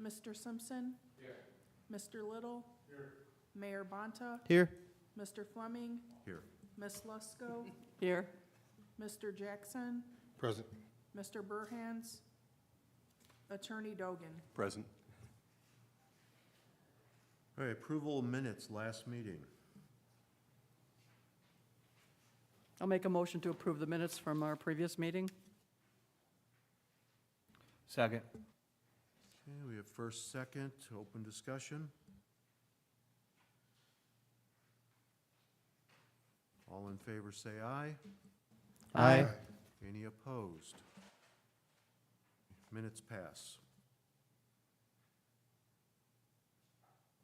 Mr. Simpson? Here. Mr. Little? Here. Mayor Bonta? Here. Mr. Fleming? Here. Ms. Lusko? Here. Mr. Jackson? Present. Mr. Burhans? Attorney Dogan? Present. All right, approval of minutes, last meeting. I'll make a motion to approve the minutes from our previous meeting. Second. Okay, we have first, second, open discussion. All in favor say aye. Aye. Any opposed? Minutes pass.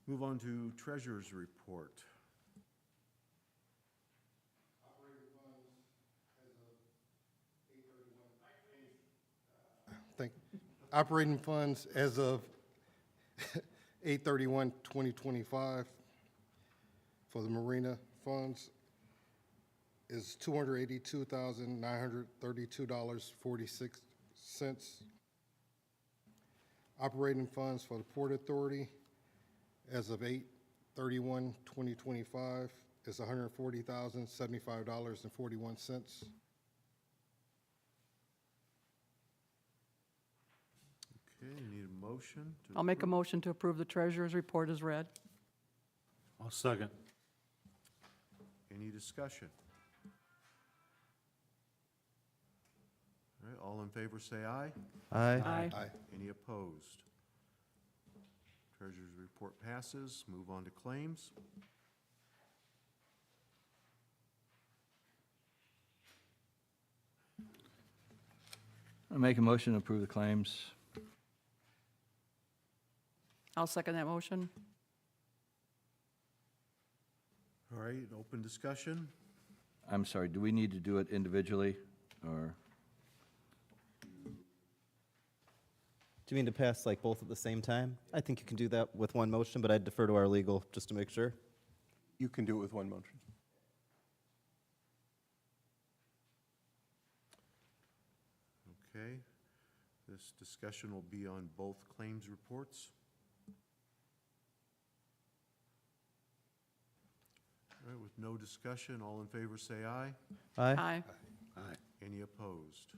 Move on to treasurer's report. Operating funds as of 8/31/2025 for the marina funds is $282,932.46. Operating funds for the Port Authority as of 8/31/2025 is $140,075.41. Okay, need a motion? I'll make a motion to approve the treasurer's report as read. I'll second. Any discussion? All right, all in favor say aye. Aye. Aye. Any opposed? Treasurer's report passes. Move on to claims. I make a motion to approve the claims. I'll second that motion. All right, open discussion. I'm sorry, do we need to do it individually, or? Do you mean to pass like both at the same time? I think you can do that with one motion, but I'd defer to our legal just to make sure. You can do it with one motion. Okay, this discussion will be on both claims reports. All right, with no discussion, all in favor say aye. Aye. Aye. Any opposed?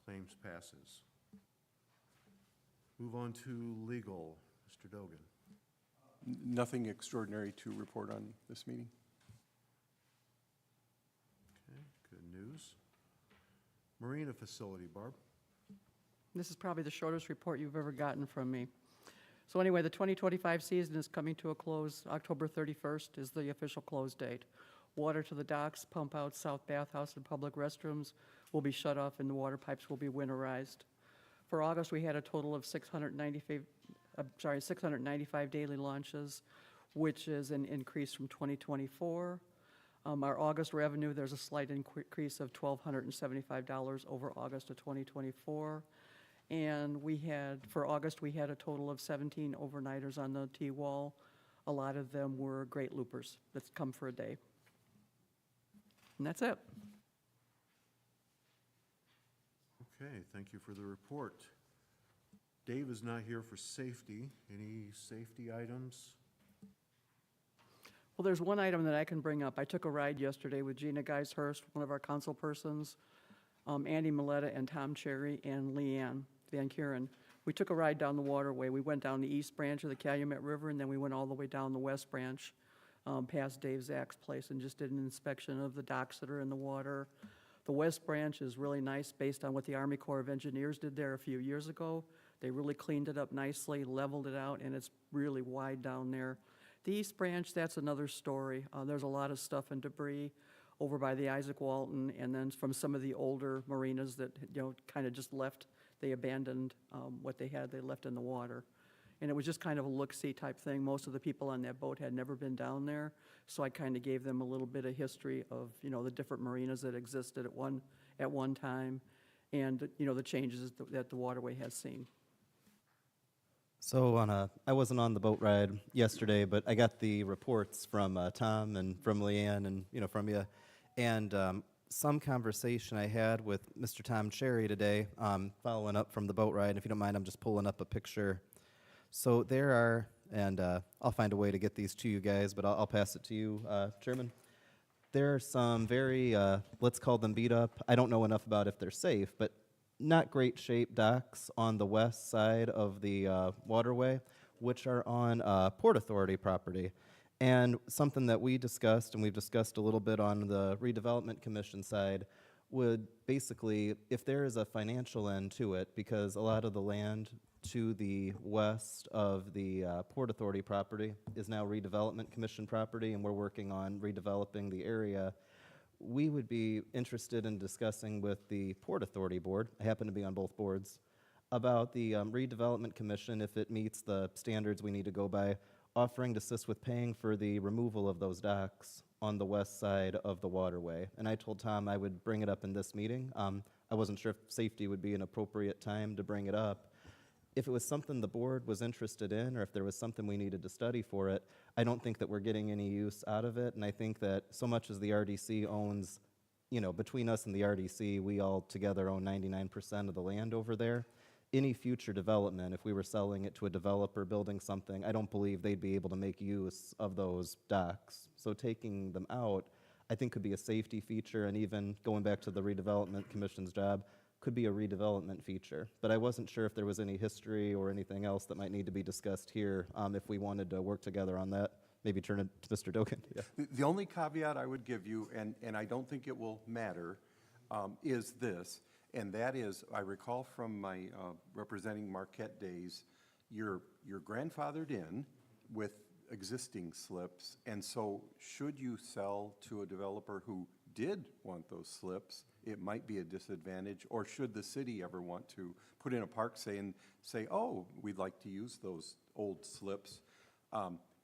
Claims passes. Move on to legal. Mr. Dogan. Nothing extraordinary to report on this meeting. Okay, good news. Marina facility, Barb. This is probably the shortest report you've ever gotten from me. So anyway, the 2025 season is coming to a close. October 31st is the official close date. Water to the docks, pump outs, south bathhouse, and public restrooms will be shut off, and the water pipes will be winterized. For August, we had a total of 695 daily launches, which is an increase from 2024. Our August revenue, there's a slight increase of $1,275 over August of 2024. And for August, we had a total of 17 overnighters on the T-wall. A lot of them were great loopers that come for a day. And that's it. Okay, thank you for the report. Dave is not here for safety. Any safety items? Well, there's one item that I can bring up. I took a ride yesterday with Gina Geishurst, one of our council persons, Andy Miletta, and Tom Cherry, and Leanne Van Kuren. We took a ride down the waterway. We went down the east branch of the Calumet River, and then we went all the way down the west branch, past Dave Zach's place, and just did an inspection of the docks that are in the water. The west branch is really nice based on what the Army Corps of Engineers did there a few years ago. They really cleaned it up nicely, leveled it out, and it's really wide down there. The east branch, that's another story. There's a lot of stuff and debris over by the Isaac Walton, and then from some of the older marinas that, kind of just left. They abandoned what they had, they left in the water. And it was just kind of a look-see type thing. Most of the people on that boat had never been down there, so I kind of gave them a little bit of history of, the different marinas that existed at one time, and, the changes that the waterway has seen. So I wasn't on the boat ride yesterday, but I got the reports from Tom and from Leanne and from you. And some conversation I had with Mr. Tom Cherry today, following up from the boat ride. If you don't mind, I'm just pulling up a picture. So there are, and I'll find a way to get these to you guys, but I'll pass it to you, Chairman. There are some very, let's call them beat up. I don't know enough about if they're safe, but not great shape docks on the west side of the waterway, which are on Port Authority property. And something that we discussed, and we've discussed a little bit on the redevelopment commission side, would basically, if there is a financial end to it, because a lot of the land to the west of the Port Authority property is now redevelopment commission property, and we're working on redeveloping the area, we would be interested in discussing with the Port Authority board, I happen to be on both boards, about the redevelopment commission, if it meets the standards we need to go by, offering to assist with paying for the removal of those docks on the west side of the waterway. And I told Tom I would bring it up in this meeting. I wasn't sure if safety would be an appropriate time to bring it up. If it was something the board was interested in, or if there was something we needed to study for it, I don't think that we're getting any use out of it. And I think that so much as the RDC owns, you know, between us and the RDC, we all together own 99% of the land over there. Any future development, if we were selling it to a developer building something, I don't believe they'd be able to make use of those docks. So taking them out, I think could be a safety feature, and even going back to the redevelopment commission's job, could be a redevelopment feature. But I wasn't sure if there was any history or anything else that might need to be discussed here if we wanted to work together on that. Maybe turn it to Mr. Dogan. Yeah. The only caveat I would give you, and I don't think it will matter, is this, and that is, I recall from my representing Marquette days, you're grandfathered in with existing slips, and so should you sell to a developer who did want those slips, it might be a disadvantage, or should the city ever want to put in a park say, oh, we'd like to use those old slips,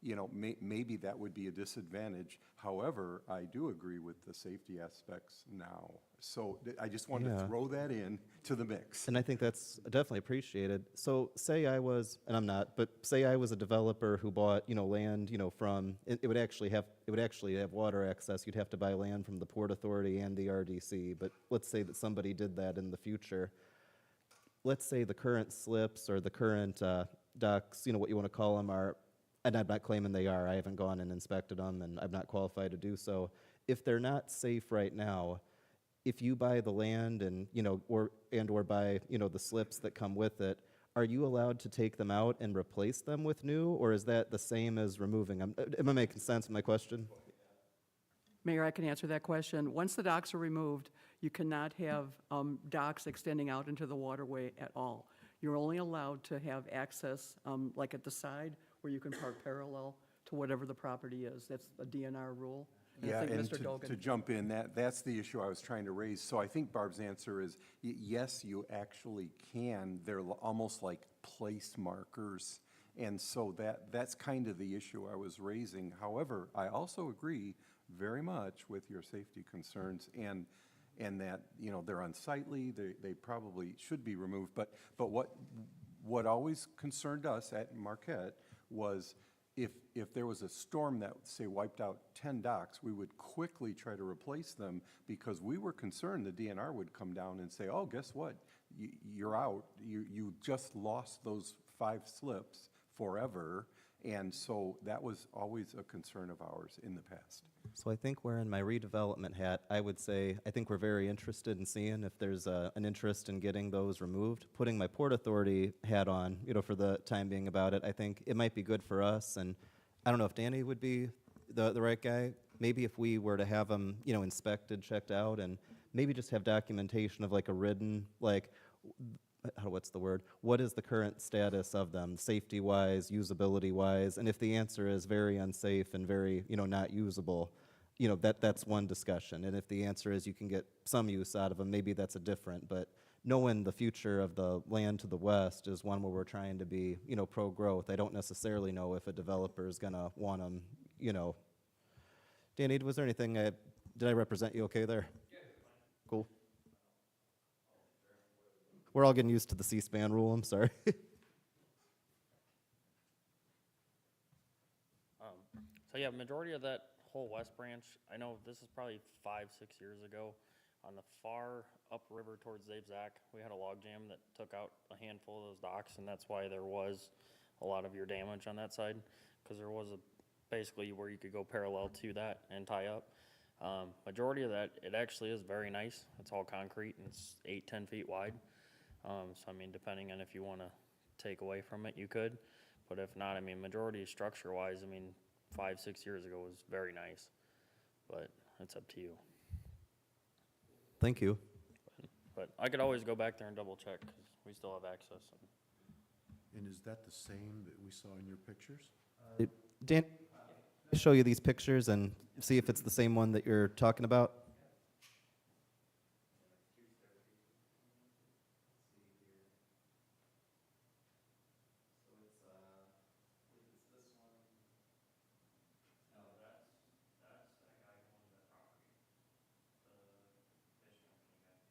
you know, maybe that would be a disadvantage. However, I do agree with the safety aspects now. So I just wanted to throw that in to the mix. And I think that's definitely appreciated. So say I was, and I'm not, but say I was a developer who bought, you know, land, you know, from, it would actually have water access. You'd have to buy land from the Port Authority and the RDC. But let's say that somebody did that in the future. Let's say the current slips or the current docks, you know, what you want to call them, are, and I'm not claiming they are, I haven't gone and inspected them, and I'm not qualified to do so. If they're not safe right now, if you buy the land and, you know, or buy, you know, the slips that come with it, are you allowed to take them out and replace them with new, or is that the same as removing them? Am I making sense of my question? Mayor, I can answer that question. Once the docks are removed, you cannot have docks extending out into the waterway at all. You're only allowed to have access, like at the side, where you can park parallel to whatever the property is. That's a DNR rule. And I Yeah, think and Mr. Dogan. to jump in, that's the issue I was trying to raise. So I think Barb's answer is, yes, you actually can. They're almost like place markers. And so that's kind of the issue I was raising. However, I also agree very much with your safety concerns and that, you know, they're unsightly, they probably should be removed. But what always concerned us at Marquette was if there was a storm that, say, wiped out 10 docks, we would quickly try to replace them because we were concerned the DNR would come down and say, oh, guess what? You're out. You just lost those 5 slips forever. And so that was always a concern of ours in the past. So I think wearing my redevelopment hat, I would say I think we're very interested in seeing if there's an interest in getting those removed. Putting my Port Authority hat on, you know, for the time being about it, I think it might be good for us. And I don't know if Danny would be the right guy. Maybe if we were to have them, you know, inspected, checked out, and maybe just have documentation of like a written, like, what's the word? What is the current status of them, safety-wise, usability-wise? And if the answer is very unsafe and very, you know, not usable, you know, that's one discussion. And if the answer is you can get some use out of them, maybe that's a different. But knowing the future of the land to the west is one where we're trying to be, you know, pro-growth. I don't necessarily know if a developer is going to want them, you know. Danny, was there anything, did I represent you okay there? Yeah. Cool. We're all getting used to the C-SPAN rule, I'm sorry. So yeah, majority of that whole west branch, I know this is probably 5-6 years ago, on the far upriver towards Zaibzak, we had a log jam that took out a handful of those docks, and that's why there was a lot of your damage on that side, because there was a, basically where you could go parallel to that and tie up. Majority of that, it actually is very nice. It's all concrete and it's 8-10 feet wide. So I mean, depending on if you want to take away from it, you could. But if not, I mean, majority structure wise, I mean, 5-6 years ago was very nice. But it's up to you. Thank you. But I could always go back there and double check because we still have access. And is that the same that we saw in your pictures? Dan, I'll show you these pictures and see if it's the same one that you're talking about.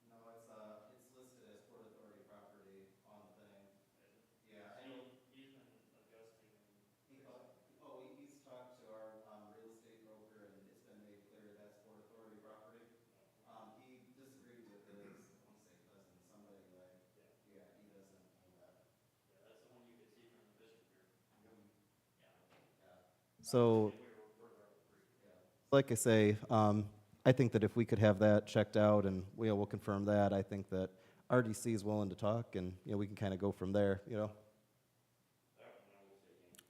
No, it's listed as Port Authority property on the thing. Yeah, I know. He's been adjusting and He's talked to our real estate broker, and it's been made clear that's Port Authority property. He disagreed with his, I want to say cousin, somebody like, yeah, he doesn't own that. yeah, that's the one you could see from the fishing pier. Yeah. So, like I say, I think that if we could have that checked out and we'll confirm that, I think that RDC is willing to talk and, we can kind of go from there,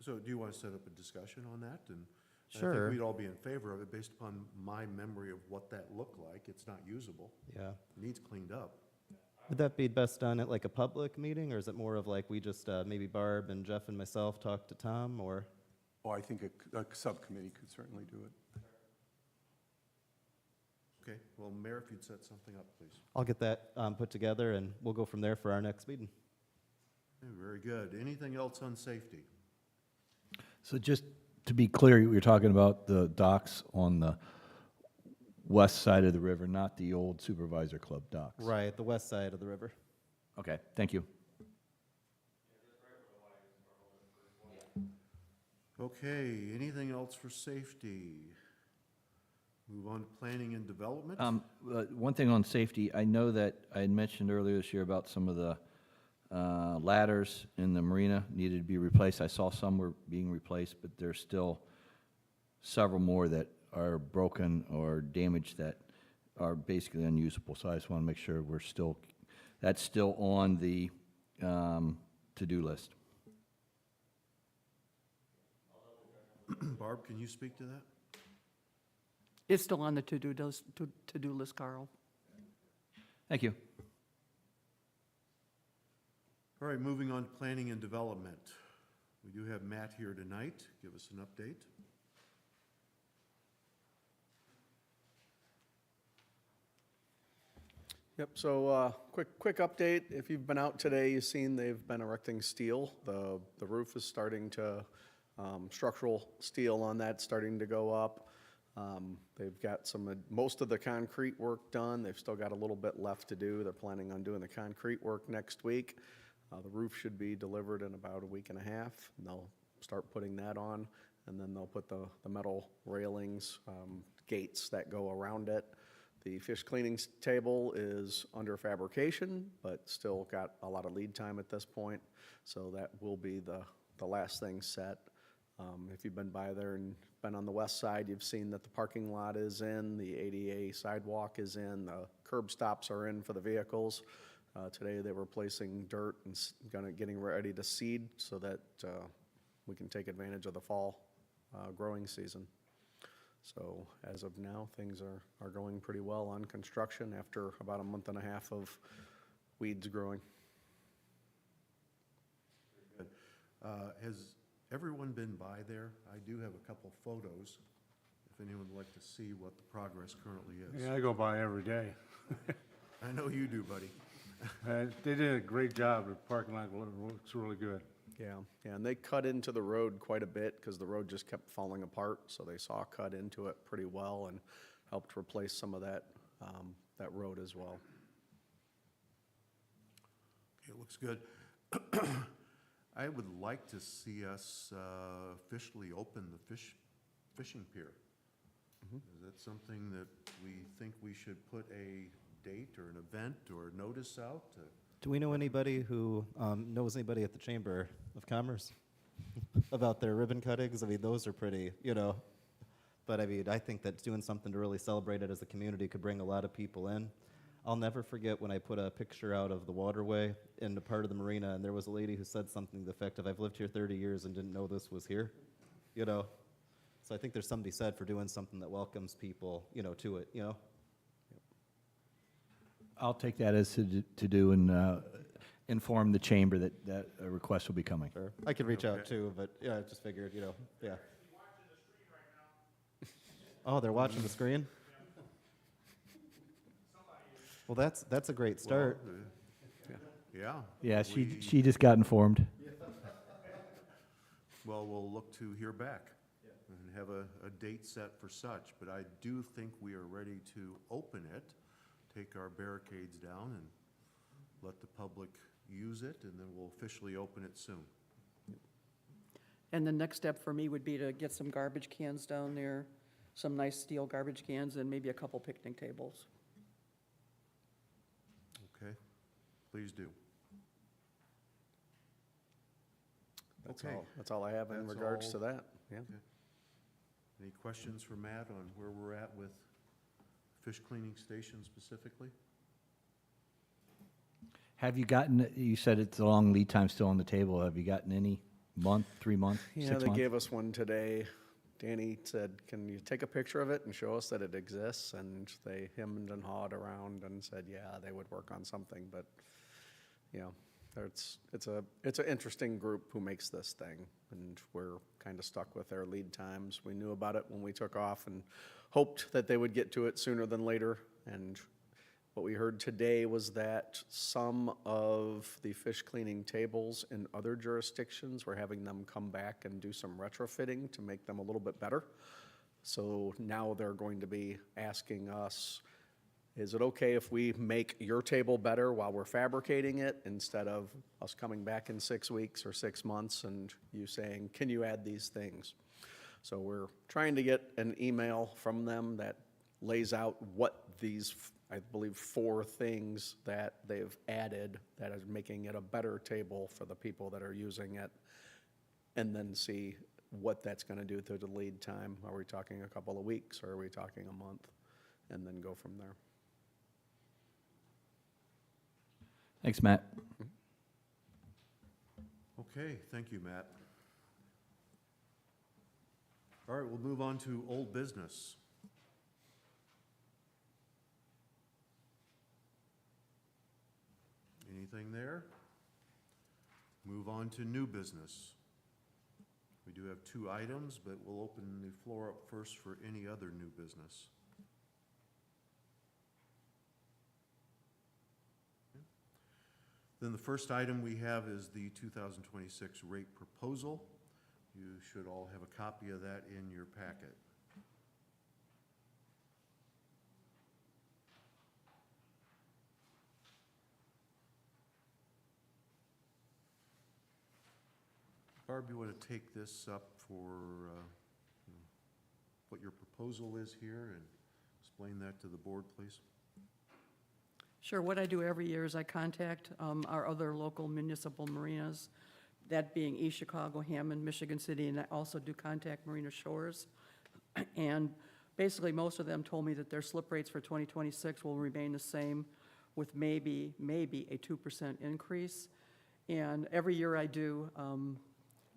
So do you want to set up a discussion on that? And I Sure. think we'd all be in favor of it based upon my memory of what that looked like. It's not usable. Yeah. Needs cleaned up. Would that be best done at like a public meeting, or is it more of like we just, maybe Barb and Jeff and myself talk to Tom, or? Oh, I think a subcommittee could certainly do it. Okay, well, Mayor, if you'd set something up, please. I'll get that put together, and we'll go from there for our next meeting. Okay, very good. Anything else on safety? So just to be clear, you're talking about the docks on the west side of the river, not the old Supervisor Club docks? Right, the west side of the river. Okay, thank you. Okay, anything else for safety? Move on to planning and development. One thing on safety, I know that I had mentioned earlier this year about some of the ladders in the marina needed to be replaced. I saw some were being replaced, but there's still several more that are broken or damaged that are basically unusable. So I just want to make sure that's still on the to-do list. Barb, can you speak to that? It's still on the to-do list, Carl. Thank you. All right, moving on to planning and development. We do have Matt here tonight. Give us an update. Yep, so quick update. If you've been out today, you've seen they've been erecting steel. The roof is starting to, structural steel on that starting to go up. They've got most of the concrete work done. They've still got a little bit left to do. They're planning on doing the concrete work next week. The roof should be delivered in about a week and a half. And they'll start putting that on, and then they'll put the metal railings, gates that go around it. The fish cleaning table is under fabrication, but still got a lot of lead time at this point. So that will be the last thing set. If you've been by there and been on the west side, you've seen that the parking lot is in, the ADA sidewalk is in, the curb stops are in for the vehicles. Today they were placing dirt and getting ready to seed so that we can take advantage of the fall growing season. So as of now, things are going pretty well on construction after about a month and a half of weeds growing. Good. Has everyone been by there? I do have a couple photos, if anyone would like to see what the progress currently is. Yeah, I go by every day. I know you do, buddy. They did a great job. The parking lot looks really good. Yeah, and they cut into the road quite a bit because the road just kept falling apart. So they saw a cut into it pretty well and helped replace some of that road as well. Okay, it looks good. I would like to see us officially open the fishing pier. Is that something that we think we should put a date or an event or notice out? Do we know anybody who knows anybody at the Chamber of Commerce about their ribbon cuttings? I mean, those are pretty, but I mean, I think that doing something to really celebrate it as a community could bring a lot of people in. I'll never forget when I put a picture out of the waterway in the part of the marina, and there was a lady who said something to the effect of, "I've lived here 30 years and didn't know this was here," So I think there's something to be said for doing something that welcomes people, to it, I'll take that as to do and inform the chamber that a request will be coming. Sure. I could reach out Okay. too, but yeah, I just figured, yeah. Oh, they're watching the screen? Well, that's a great start. Yeah. Yeah, we- she just got informed. Well, we'll look to hear back and have a date set for such, but I do think we are ready to open it, take our barricades down and let the public use it, and then we'll officially open it soon. And the next step for me would be to get some garbage cans down there, some nice steel garbage cans, and maybe a couple picnic tables. Okay? Please do. That's all I have in That's regards all. to that, yeah. Okay. Any questions for Matt on where we're at with fish cleaning station specifically? Have you gotten, you said it's a long lead time still on the table. Have you gotten any month, 3 months, 6 Yeah, months? they gave us one today. Danny said, "Can you take a picture of it and show us that it exists?" And they hemmed and hawed around and said, yeah, they would work on something, but, it's an interesting group who makes this thing, and we're kind of stuck with their lead times. We knew about it when we took off and hoped that they would get to it sooner than later, and what we heard today was that some of the fish cleaning tables in other jurisdictions, we're having them come back and do some retrofitting to make them a little bit better. So now they're going to be asking us, is it okay if we make your table better while we're fabricating it, instead of us coming back in 6 weeks or 6 months and you saying, can you add these things? So we're trying to get an email from them that lays out what these, I believe, 4 things that they've added that is making it a better table for the people that are using it, and then see what that's going to do to the lead time. Are we talking a couple of weeks, or are we talking a month? And then go from there. Thanks, Matt. Okay, thank you, Matt. All right, we'll move on to old business. Anything there? Move on to new business. We do have 2 items, but we'll open the floor up first for any other new business. Then the first item we have is the 2026 rate proposal. You should all have a copy of that in your packet. Barb, you want to take this up for what your proposal is here and explain that to the board, please? Sure, what I do every year is I contact our other local municipal marinas, that being East Chicago, Hammond, Michigan City, and I also do contact Marina Shores. And basically, most of them told me that their slip rates for 2026 will remain the same, with maybe a 2% increase. And every year I do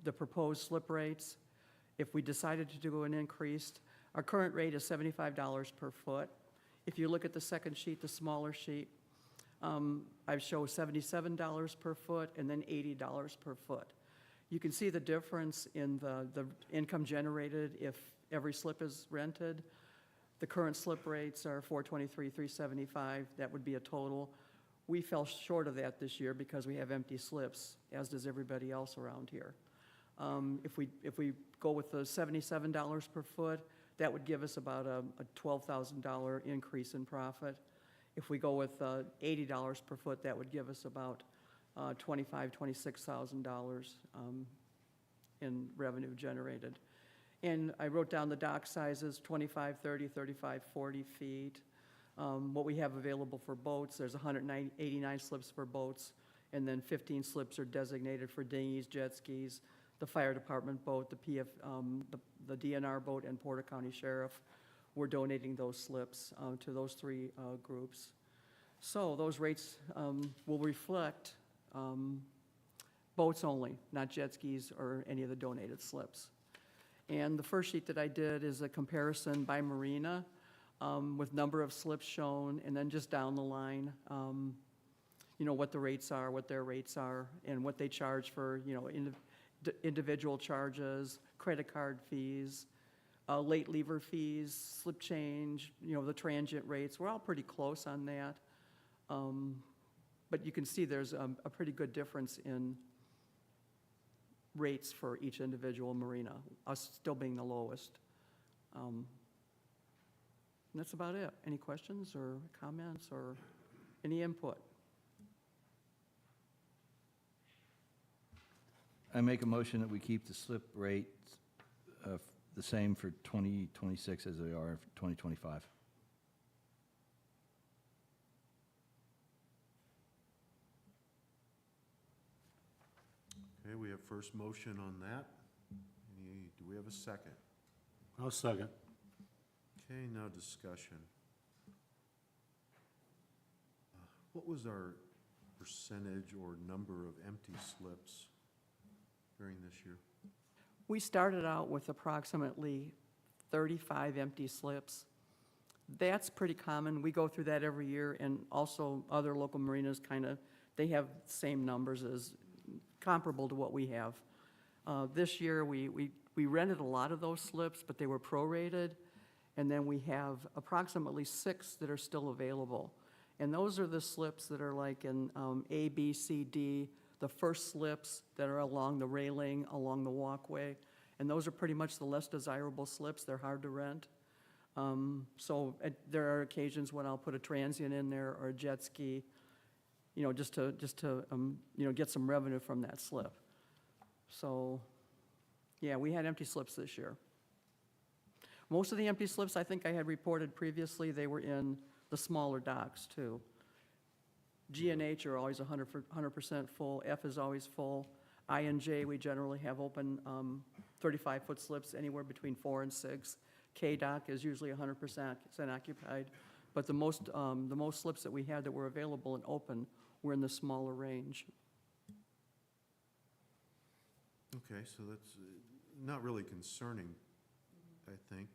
the proposed slip rates. If we decided to do an increase, our current rate is $75 per foot. If you look at the second sheet, the smaller sheet, I show $77 per foot and then $80 per foot. You can see the difference in the income generated if every slip is rented. The current slip rates are $423, $375. That would be a total. We fell short of that this year because we have empty slips, as does everybody else around here. If we go with the $77 per foot, that would give us about a $12,000 increase in profit. If we go with $80 per foot, that would give us about $25,000, $26,000 in revenue generated. And I wrote down the dock sizes, 25, 30, 35, 40 feet. What we have available for boats, there's 189 slips for boats, and then 15 slips are designated for dinghies, jet skis, the fire department boat, the DNR boat, and Porter County Sheriff. We're donating those slips to those three groups. So those rates will reflect boats only, not jet skis or any of the donated slips. And the first sheet that I did is a comparison by marina with number of slips shown, and then just down the line, you know, what the rates are, what their rates are, and what they charge for, you know, individual charges, credit card fees, late lever fees, slip change, you know, the transient rates. We're all pretty close on that. But you can see there's a pretty good difference in rates for each individual marina, us still being the lowest. And that's about it. Any questions or comments or any input? I make a motion that we keep the slip rates the same for 2026 as they are for 2025. Okay, we have first motion on that. Do we have a second? I'll second. Okay, now discussion. What was our percentage or number of empty slips during this year? We started out with approximately 35 empty slips. That's pretty common. We go through that every year, and also other local marinas they have the same numbers as comparable to what we have. This year, we rented a lot of those slips, but they were prorated, and then we have approximately 6 that are still available. And those are the slips that are like in A, B, C, D, the first slips that are along the railing, along the walkway, and those are pretty much the less desirable slips. They're hard to rent. There are occasions when I'll put a transient in there or a jet ski, you know, just to you know, get some revenue from that slip. So, yeah, we had empty slips this year. Most of the empty slips, I think I had reported previously, they were in the smaller docks too. G and H are always 100% full. F is always full. I and J, we generally have open 35-foot slips anywhere between 4 and 6. K dock is usually 100% occupied. But the most slips that we had that were available and open were in the smaller range. Okay, so that's not really concerning, I think,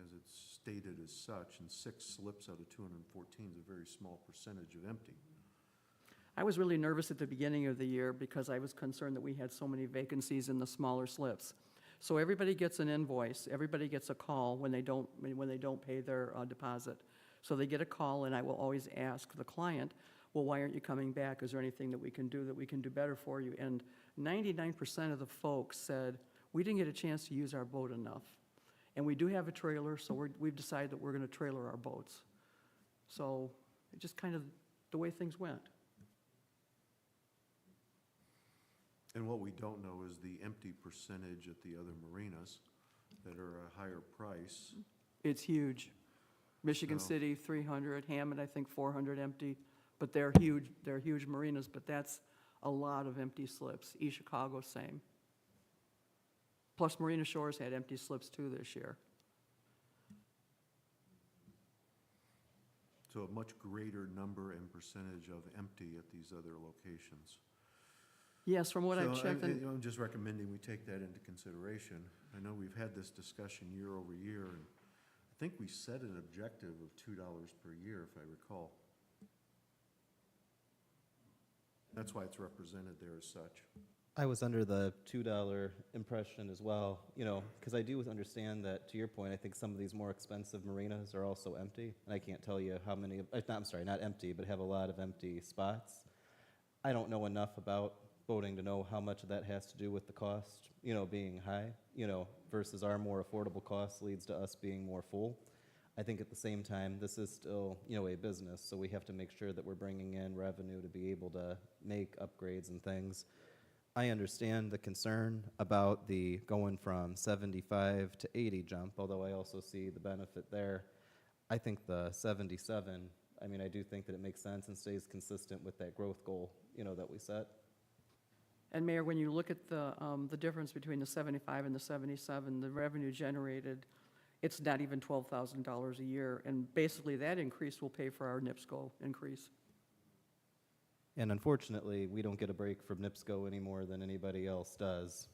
as it's stated as such, and 6 slips out of 214 is a very small percentage of empty. I was really nervous at the beginning of the year because I was concerned that we had so many vacancies in the smaller slips. So everybody gets an invoice, everybody gets a call when they don't pay their deposit. So they get a call, and I will always ask the client, well, why aren't you coming back? Is there anything that we can do better for you? And 99% of the folks said, we didn't get a chance to use our boat enough. And we do have a trailer, so we've decided that we're going to trailer our boats. So it just kind of the way things went. And what we don't know is the empty percentage at the other marinas that are a higher price. It's huge. Michigan So- City, 300, Hammond, I think 400 empty, but they're huge marinas, but that's a lot of empty slips. East Chicago, same. Plus Marina Shores had empty slips too this year. So a much greater number and percentage of empty at these other locations. Yes, from what I've So checked, I'm just recommending we take that into consideration. I know we've had this discussion year over year, and I think we set an objective of $2 per year, if I recall. That's why it's represented there as such. I was under the $2 impression as well, you know, because I do understand that, to your point, I think some of these more expensive marinas are also empty, and I can't tell you how many, not empty, but have a lot of empty spots. I don't know enough about boating to know how much of that has to do with the cost, you know, being high, you know, versus our more affordable costs leads to us being more full. I think at the same time, this is still, you know, a business, so we have to make sure that we're bringing in revenue to be able to make upgrades and things. I understand the concern about the going from 75 to 80 jump, although I also see the benefit there. I think the 77, I mean, I do think that it makes sense and stays consistent with that growth goal, that we set. And Mayor, when you look at the difference between the 75 and the 77, the revenue generated, it's not even $12,000 a year. And basically, that increase will pay for our NIPSCO increase. And unfortunately, we don't get a break from NIPSCO any more than anybody else does.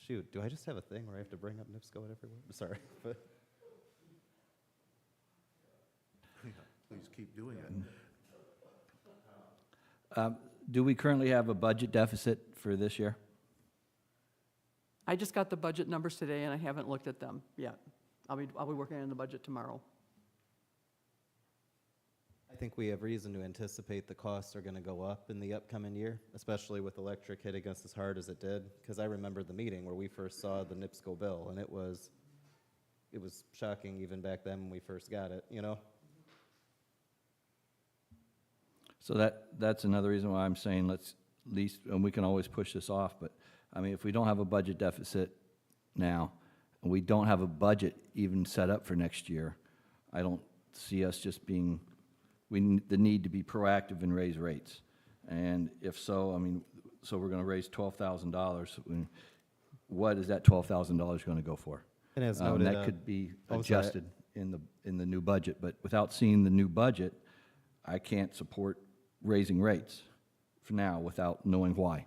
Shoot, do I just have a thing where I have to bring up NIPSCO everywhere? Sorry, but Yeah, please keep doing it. Do we currently have a budget deficit for this year? I just got the budget numbers today, and I haven't looked at them yet. I'll be working on the budget tomorrow. I think we have reason to anticipate the costs are going to go up in the upcoming year, especially with electric hitting us as hard as it did. Because I remember the meeting where we first saw the NIPSCO bill, and it was shocking even back then when we first got it, So that's another reason why I'm saying let's at least, and we can always push this off, but, I mean, if we don't have a budget deficit now, and we don't have a budget even set up for next year, I don't see us just being, the need to be proactive and raise rates. And if so, I mean, so we're gonna raise $12,000. What is that $12,000 gonna go for? And as noted, That could be sorry. adjusted in the new budget, but without seeing the new budget, I can't support raising rates for now without knowing why.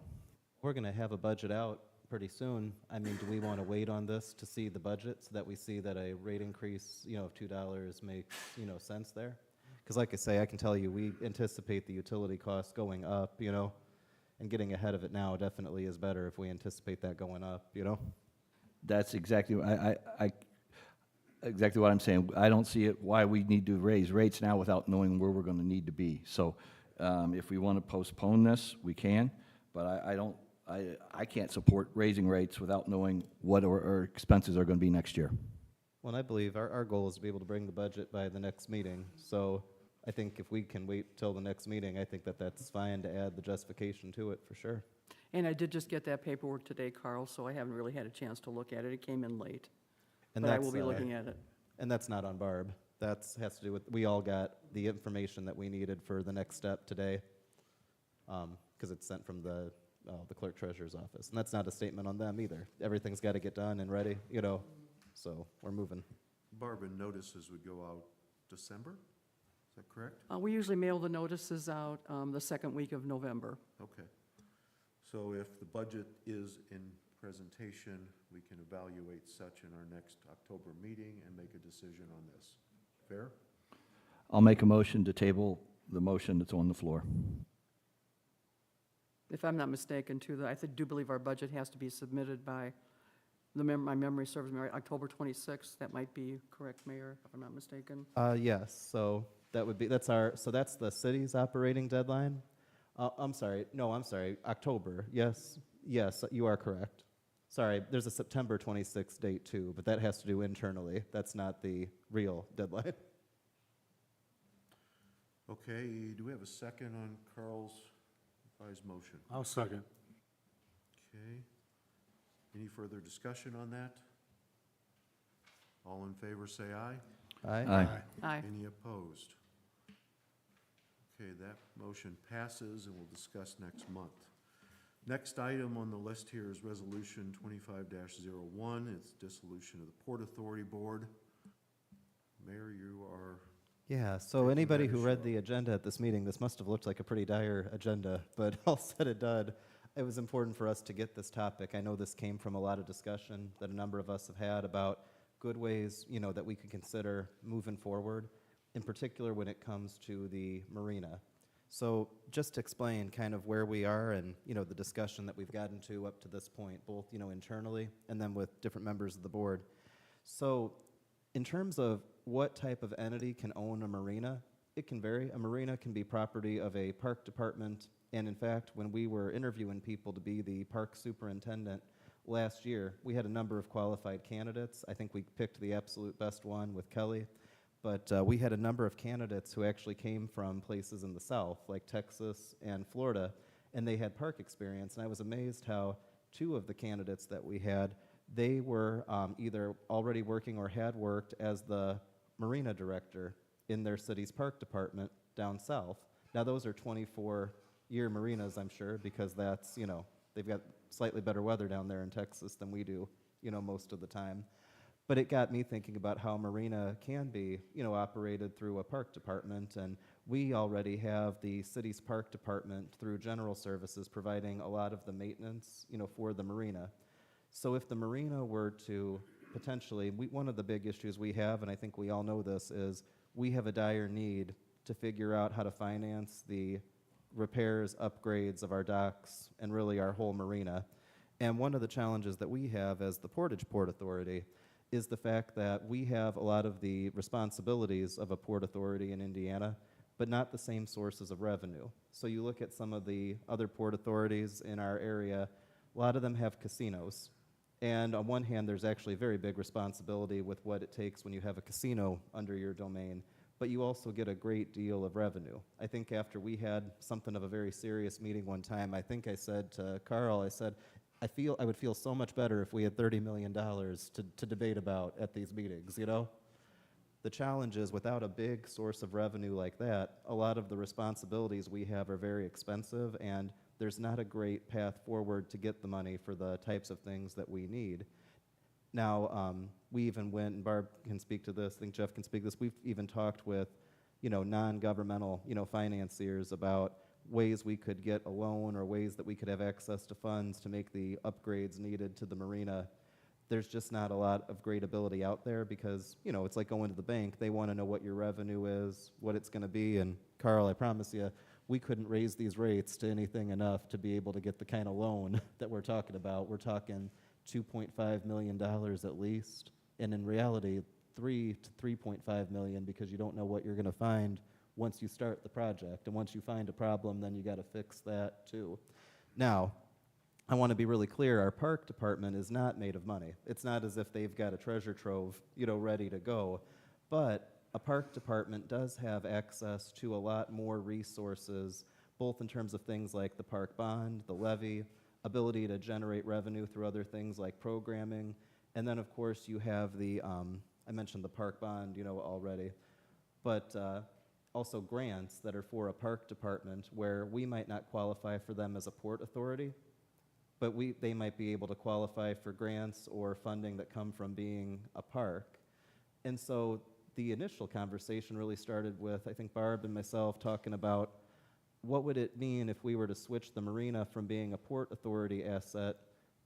we're going to have a budget out pretty soon. I mean, do we want to wait on this to see the budget so that we see that a rate increase, of $2 makes, sense there? Because like I say, I can tell you, we anticipate the utility costs going up, and getting ahead of it now definitely is better if we anticipate that going up, That's exactly, exactly what I'm saying. I don't see it, why we need to raise rates now without knowing where we're gonna need to be. So, if we want to postpone this, we can, but I can't support raising rates without knowing what our expenses are gonna be next year. Well, and I believe our goal is to be able to bring the budget by the next meeting. So I think if we can wait till the next meeting, I think that that's fine to add the justification to it for sure. And I did just get that paperwork today, Carl, so I haven't really had a chance to look at it. It came in late. And But I that's, will be looking at it. And that's not on Barb. Has to do with, we all got the information that we needed for the next step today, because it's sent from the clerk treasurer's office. And that's not a statement on them either. Everything's got to get done and ready, so we're moving. Barb, and notices would go out December? Is that correct? We usually mail the notices out the second week of November. Okay. So if the budget is in presentation, we can evaluate such in our next October meeting and make a decision on this. Fair? I'll make a motion to table the motion that's on the floor. If I'm not mistaken, too, I do believe our budget has to be submitted by, my memory serves me right, October 26th. That might be correct, Mayor, if I'm not mistaken. Yes, so that's the city's operating deadline. I'm sorry, October. Yes, you are correct. Sorry, there's a September 26th date too, but that has to do internally. That's not the real deadline. Okay, do we have a second on Carl's revised motion? I'll second. Okay. Any further discussion on that? All in favor, say aye. Aye. Aye. Any opposed? Okay, that motion passes, and we'll discuss next month. Next item on the list here is Resolution 25-01. It's dissolution of the Port Authority Board. Mayor, you are, Yeah, so Taking anybody that who issue read up. the agenda at this meeting, this must have looked like a pretty dire agenda, but all said and done, it was important for us to get this topic. I know this came from a lot of discussion that a number of us have had about good ways, that we could consider moving forward, in particular when it comes to the marina. So just to explain kind of where we are and, the discussion that we've gotten to up to this point, both, internally and then with different members of the board. So in terms of what type of entity can own a marina, it can vary. A marina can be property of a park department. And in fact, when we were interviewing people to be the park superintendent last year, we had a number of qualified candidates. I think we picked the absolute best one with Kelly. But we had a number of candidates who actually came from places in the South, like Texas and Florida, and they had park experience. And I was amazed how two of the candidates that we had, they were either already working or had worked as the marina director in their city's park department down south. Now, those are 24-year marinas, I'm sure, because that's, they've got slightly better weather down there in Texas than we do, most of the time. But it got me thinking about how marina can be, operated through a park department, and we already have the city's park department through general services providing a lot of the maintenance, for the marina. So if the marina were to potentially, one of the big issues we have, and I think we all know this, is we have a dire need to figure out how to finance the repairs, upgrades of our docks, and really our whole marina. And one of the challenges that we have as the Portage Port Authority is the fact that we have a lot of the responsibilities of a port authority in Indiana, but not the same sources of revenue. So you look at some of the other port authorities in our area, a lot of them have casinos. And on one hand, there's actually very big responsibility with what it takes when you have a casino under your domain, but you also get a great deal of revenue. I think after we had something of a very serious meeting one time, I think I said to Carl, I said, I would feel so much better if we had $30 million to debate about at these meetings, The challenge is without a big source of revenue like that, a lot of the responsibilities we have are very expensive, and there's not a great path forward to get the money for the types of things that we need. Now, we even went, and Barb can speak to this, I think Jeff can speak to this, we've even talked with, non-governmental, financiers about ways we could get a loan or ways that we could have access to funds to make the upgrades needed to the marina. There's just not a lot of great ability out there because, it's like going to the bank. They want to know what your revenue is, what it's going to be, and Carl, I promise you, we couldn't raise these rates to anything enough to be able to get the kind of loan that we're talking about. We're talking $2.5 million at least, and in reality, $3 to $3.5 million because you don't know what you're going to find once you start the project. And once you find a problem, then you got to fix that too. Now, I want to be really clear, our park department is not made of money. It's not as if they've got a treasure trove, ready to go. But a park department does have access to a lot more resources, both in terms of things like the park bond, the levy, ability to generate revenue through other things like programming. And then, of course, you have the, I mentioned the park bond, already. But also grants that are for a park department where we might not qualify for them as a port authority, but they might be able to qualify for grants or funding that come from being a park. And so the initial conversation really started with, I think, Barb and myself talking about what would it mean if we were to switch the marina from being a port authority asset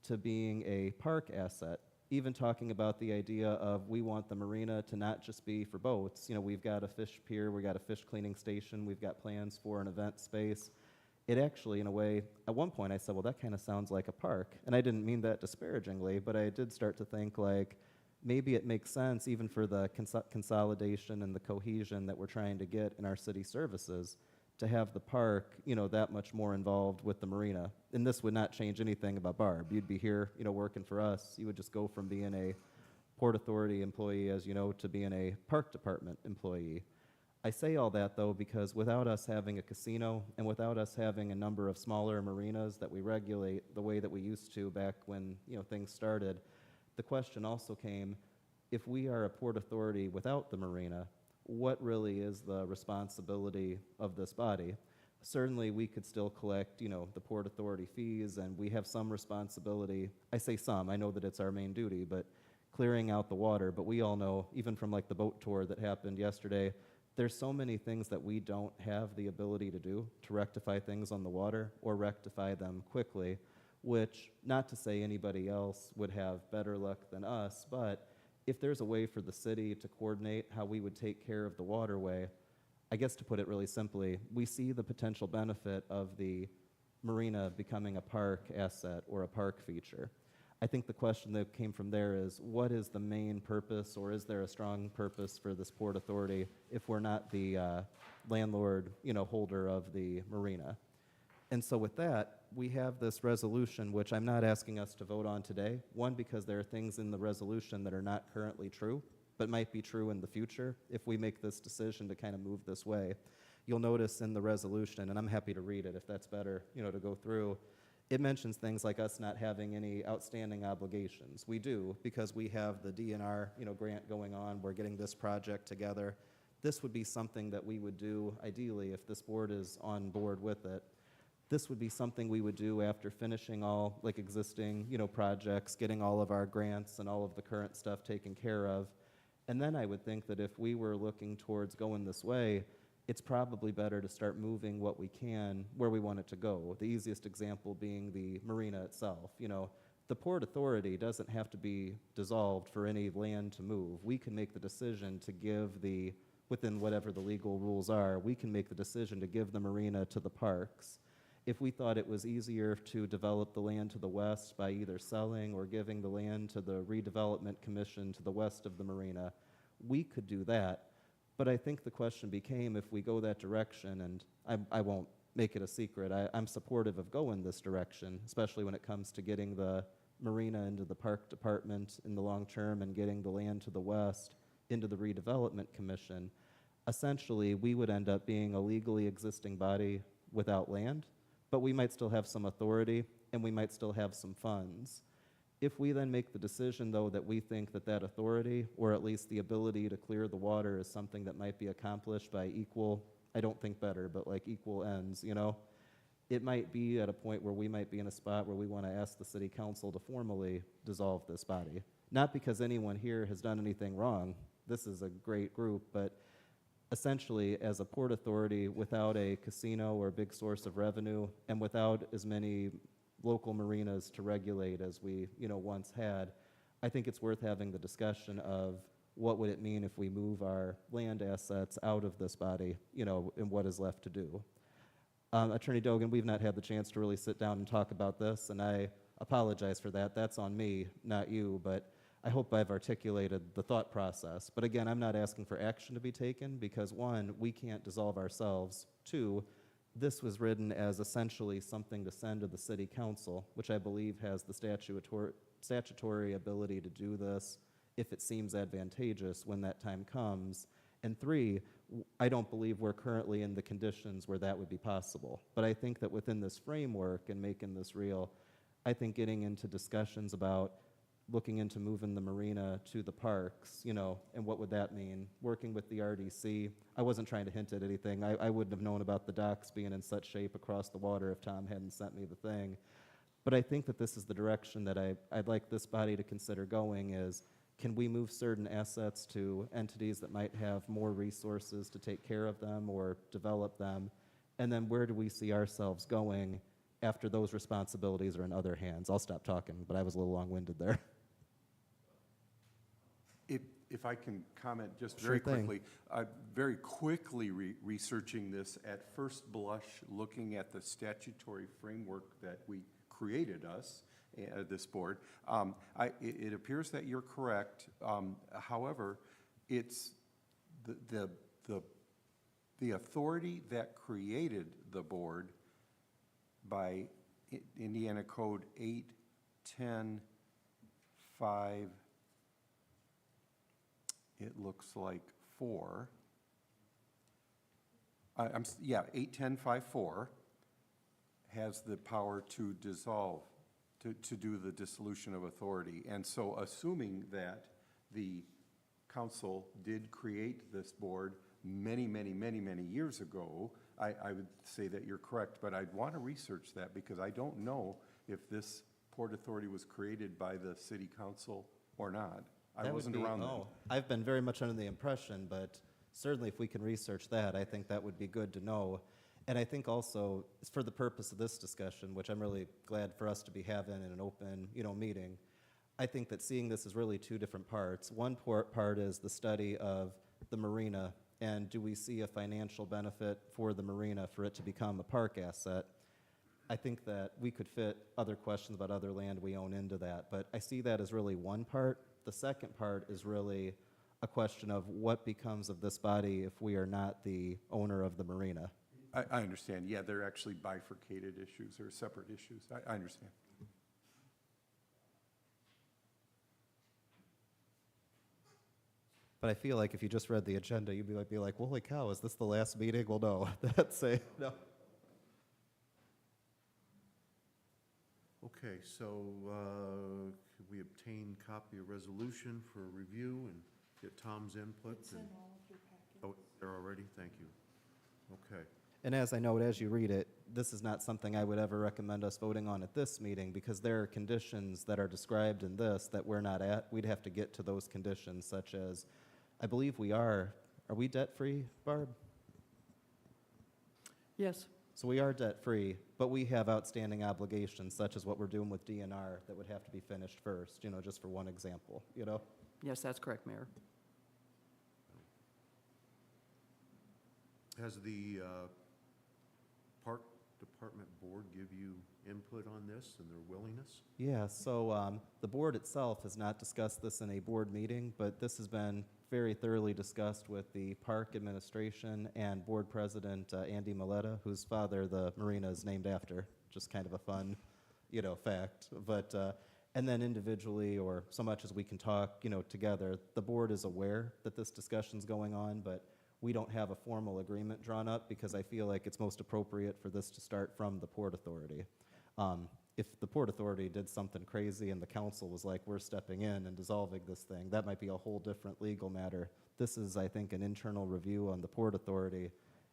to being a park asset. Even talking about the idea of we want the marina to not just be for boats. We've got a fish pier, we've got a fish cleaning station, we've got plans for an event space. It actually, in a way, at one point I said, well, that kind of sounds like a park. And I didn't mean that disparagingly, but I did start to think like, maybe it makes sense even for the consolidation and the cohesion that we're trying to get in our city services to have the park, that much more involved with the marina. And this would not change anything about Barb. You'd be here, working for us. You would just go from being a Port Authority employee, as you know, to being a park department employee. I say all that, though, because without us having a casino and without us having a number of smaller marinas that we regulate the way that we used to back when, things started, the question also came, if we are a Port Authority without the marina, what really is the responsibility of this body? Certainly, we could still collect, the Port Authority fees, and we have some responsibility. I say some, I know that it's our main duty, but clearing out the water. But we all know, even from like the boat tour that happened yesterday, there's so many things that we don't have the ability to do to rectify things on the water or rectify them quickly, which, not to say anybody else would have better luck than us, but if there's a way for the city to coordinate how we would take care of the waterway, I guess to put it really simply, we see the potential benefit of the marina becoming a park asset or a park feature. I think the question that came from there is, what is the main purpose, or is there a strong purpose for this Port Authority if we're not the landlord, holder of the marina? And so with that, we have this resolution, which I'm not asking us to vote on today. One, because there are things in the resolution that are not currently true, but might be true in the future if we make this decision to kind of move this way. You'll notice in the resolution, and I'm happy to read it if that's better, to go through, it mentions things like us not having any outstanding obligations. We do, because we have the DNR, grant going on. We're getting this project together. this would be something that we would do, ideally, if this board is on board with it. This would be something we would do after finishing all, like, existing, projects, getting all of our grants and all of the current stuff taken care of. And then I would think that if we were looking towards going this way, it's probably better to start moving what we can where we want it to go. The easiest example being the marina itself. The Port Authority doesn't have to be dissolved for any land to move. We can make the decision to give within whatever the legal rules are, we can make the decision to give the marina to the parks. If we thought it was easier to develop the land to the west by either selling or giving the land to the redevelopment commission to the west of the marina, we could do that. But I think the question became, if we go that direction, and I won't make it a secret, I'm supportive of going this direction, especially when it comes to getting the marina into the park department in the long term and getting the land to the west into the redevelopment commission. Essentially, we would end up being a legally existing body without land, but we might still have some authority and we might still have some funds. If we then make the decision, though, that we think that authority, or at least the ability to clear the water, is something that might be accomplished by equal, I don't think better, but like equal ends, it might be at a point where we might be in a spot where we want to ask the city council to formally dissolve this body. Not because anyone here has done anything wrong. This is a great group, but essentially, as a port authority without a casino or a big source of revenue, and without as many local marinas to regulate as we, once had, I think it's worth having the discussion of what would it mean if we move our land assets out of this body, and what is left to do. Attorney Dogan, we've not had the chance to really sit down and talk about this, and I apologize for that. That's on me, not you, but I hope I've articulated the thought process. But again, I'm not asking for action to be taken because, one, we can't dissolve ourselves. Two, this was written as essentially something to send to the city council, which I believe has the statutory ability to do this if it seems advantageous when that time comes. And three, I don't believe we're currently in the conditions where that would be possible. But I think that within this framework and making this real, I think getting into discussions about looking into moving the marina to the parks, and what would that mean? Working with the RDC. I wasn't trying to hint at anything. I wouldn't have known about the docks being in such shape across the water if Tom hadn't sent me the thing. But I think that this is the direction that I'd like this body to consider going is, can we move certain assets to entities that might have more resources to take care of them or develop them? And then where do we see ourselves going after those responsibilities are in other hands? I'll stop talking, but I was a little long-winded there. If I can comment just Sure very thing. quickly, very quickly researching this, at first blush, looking at the statutory framework that we created this board, it appears that you're correct. However, it's the authority that created the board by Indiana Code 810.5. It looks like 4. 810.5.4 has the power to dissolve, to do the dissolution of authority. And so assuming that the council did create this board many, many, many, many years ago, I would say that you're correct, but I'd want to research that because I don't know if this Port Authority was created by the city council or not. I wasn't around then. I've been very much under the impression, but certainly if we can research that, I think that would be good to know. And I think also, for the purpose of this discussion, which I'm really glad for us to be having in an open, meeting, I think that seeing this is really two different parts. One part is the study of the marina, and do we see a financial benefit for the marina for it to become a park asset? I think that we could fit other questions about other land we own into that, but I see that as really one part. The second part is really a question of what becomes of this body if we are not the owner of the marina. I understand. Yeah, they're actually bifurcated issues or separate issues. I understand. But I feel like if you just read the agenda, you'd be like, well, holy cow, is this the last meeting? Well, no, that's no. Okay, so could we obtain copy of resolution for review and get Tom's input? It's in all of your packets. Oh, There already? Thank you. Okay. And as I note, as you read it, this is not something I would ever recommend us voting on at this meeting, because there are conditions that are described in this that we're not at. We'd have to get to those conditions, such as, I believe we are we debt-free, Barb? Yes, So we are debt-free, but we have outstanding obligations, such as what we're doing with DNR, that would have to be finished first, just for one example, yes, that's correct, Mayor. Has the Park Department Board give you input on this and their willingness? Yeah, so the board itself has not discussed this in a board meeting, but this has been very thoroughly discussed with the park administration and board president Andy Miletta, whose father the marina is named after. Just kind of a fun, fact. But and then individually, or so much as we can talk, together, the board is aware that this discussion's going on, but we don't have a formal agreement drawn up because I feel like it's most appropriate for this to start from the Port Authority. If the Port Authority did something crazy and the council was like, we're stepping in and dissolving this thing, that might be a whole different legal matter. This is, I think, an internal review on the Port Authority,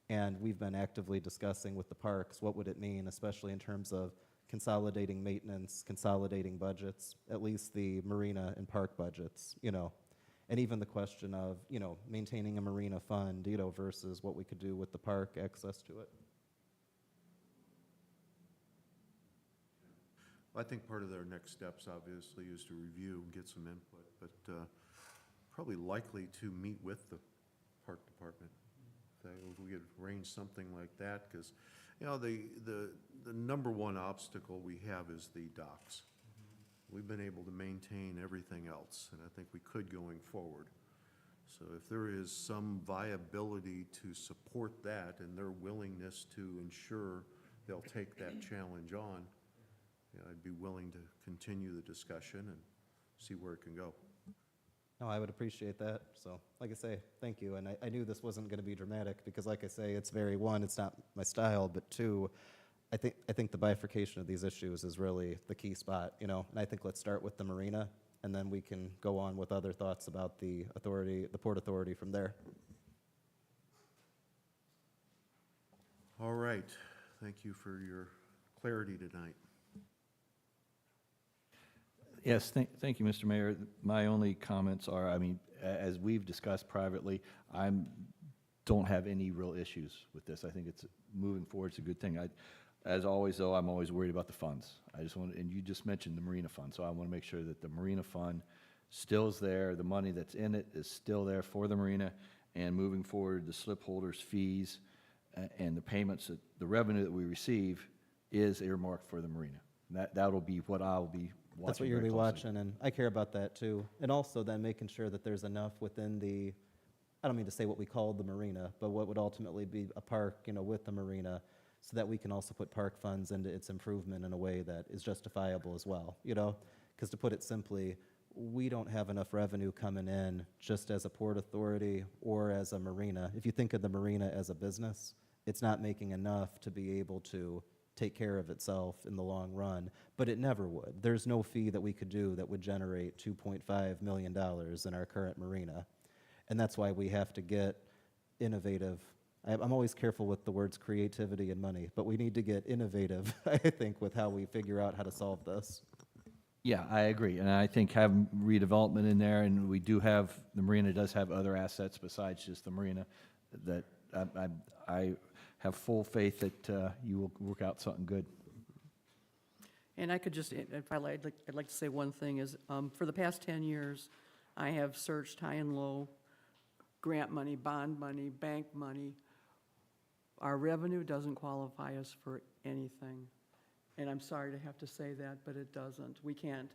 and we've been actively discussing with the parks what would it mean, especially in terms of consolidating maintenance, consolidating budgets, at least the marina and park budgets, and even the question of, maintaining a marina fund, versus what we could do with the park access to it. I think part of their next steps, obviously, is to review and get some input, but probably likely to meet with the Park Department. If we could arrange something like that, because, the number one obstacle we have is the docks. We've been able to maintain everything else, and I think we could going forward. So if there is some viability to support that and their willingness to ensure they'll take that challenge on, I'd be willing to continue the discussion and see where it can go. No, I would appreciate that. So, like I say, thank you. And I knew this wasn't going to be dramatic because, like I say, it's one, it's not my style, but two, I think the bifurcation of these issues is really the key spot, And I think let's start with the marina, and then we can go on with other thoughts about the Port Authority from there. All right. Thank you for your clarity tonight. Yes, thank you, Mr. Mayor. My only comments are, as we've discussed privately, don't have any real issues with this. I think it's moving forward, it's a good thing. As always, though, I'm always worried about the funds. And you just mentioned the Marina Fund, so I want to make sure that the Marina Fund still is there, the money that's in it is still there for the marina, and moving forward, the slip holders' fees and the payments, the revenue that we receive is earmarked for the marina. And that'll be what I'll be watching. That's what you're going to be very closely. watching, and I care about that too. And also then making sure that there's enough within the, I don't mean to say what we call the marina, but what would ultimately be a park, with the marina, so that we can also put park funds into its improvement in a way that is justifiable as well, Because to put it simply, we don't have enough revenue coming in just as a port authority or as a marina. If you think of the marina as a business, it's not making enough to be able to take care of itself in the long run, but it never would. There's no fee that we could do that would generate $2.5 million in our current marina. And that's why we have to get innovative. I'm always careful with the words creativity and money, but we need to get innovative, I think, with how we figure out how to solve this. Yeah, I agree, and I think having redevelopment in there, and we do have, the marina does have other assets besides just the marina, that I have full faith that you will work out something good. And I could just, if I'd like to say one thing is, for the past 10 years, I have searched high and low, grant money, bond money, bank money. Our revenue doesn't qualify us for anything. And I'm sorry to have to say that, but it doesn't. We can't.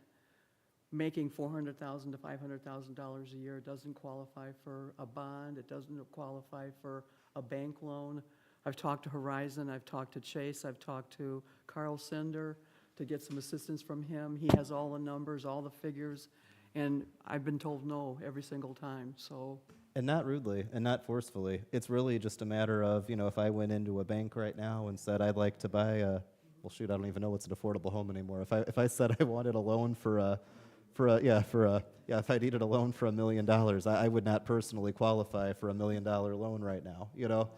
Making $400,000 to $500,000 a year doesn't qualify for a bond. It doesn't qualify for a bank loan. I've talked to Horizon, I've talked to Chase, I've talked to Carl Cinder to get some assistance from him. He has all the numbers, all the figures, and I've been told no every single time, so. And not rudely and not forcefully. It's really just a matter of, if I went into a bank right now and said I'd like to buy well, shoot, I don't even know what's an affordable home anymore. If I said I wanted a loan for if I needed a loan for $1 million, I would not personally qualify for $1 million loan right now, you know?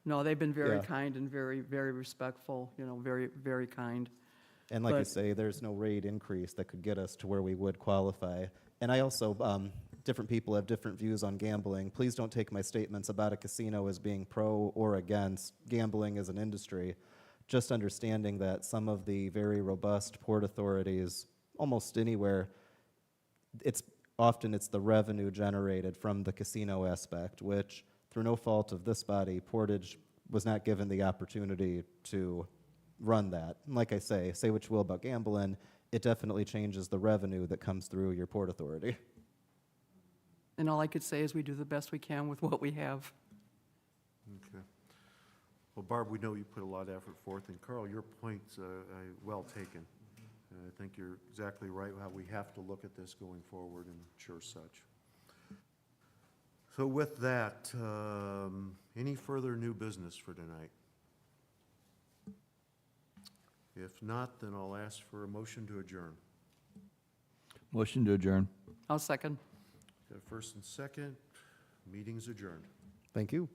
No, they've been very Yeah. kind and very, very respectful, you know, very, very kind. And like you But- say, there's no rate increase that could get us to where we would qualify. And I also, different people have different views on gambling. Please don't take my statements about a casino as being pro or against gambling as an industry. Just understanding that some of the very robust port authorities, almost anywhere, it's the revenue generated from the casino aspect, which through no fault of this body, Portage was not given the opportunity to run that. And like I say what you will about gambling, it definitely changes the revenue that comes through your port authority. And all I could say is we do the best we can with what we have. Okay. Well, Barb, we know you put a lot of effort forth, and Carl, your point's well taken. I think you're exactly right how we have to look at this going forward and ensure such. So with that, any further new business for tonight? If not, then I'll ask for a motion to adjourn. Motion to adjourn. I'll second. Got a first and second, meeting's adjourned. Thank you.